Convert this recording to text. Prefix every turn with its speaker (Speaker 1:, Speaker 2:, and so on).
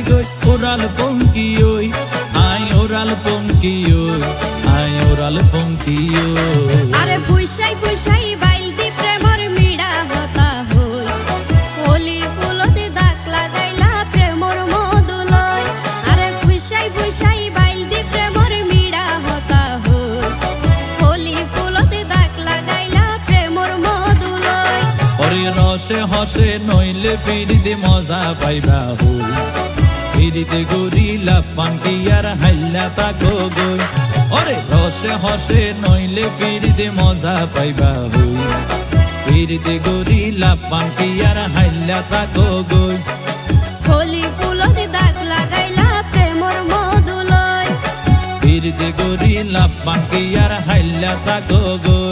Speaker 1: গই ওরাল পঙ্কি ওই I oral পঙ্কি ওই আই ওরাল পঙ্কি ওই
Speaker 2: আরে ফুইসাই ফুইসাই বাইল দি প্রেমর মিড়া হতা হই হোলি ফুলতে দাগ লাগাইলা প্রেমর মধুলয় আরে ফুইসাই ফুইসাই বাইল দি প্রেমর মিড়া হতা হই হোলি ফুলতে দাগ লাগাইলা প্রেমর মধুলয়
Speaker 1: ওরে রসে হসে নইলে ফিরিতে মজা পাইবা হই ফিরিতে গরিলা পান্টি আর হাইলা তাকো গই ওরে রসে হসে নইলে ফিরিতে মজা পাইবা হই ফিরিতে গরিলা পান্টি আর হাইলা তাকো গই
Speaker 2: হোলি ফুলতে দাগ লাগাইলা প্রেমর মধুলয়
Speaker 1: ফিরিতে গরিলা পান্টি আর হাইলা তাকো গই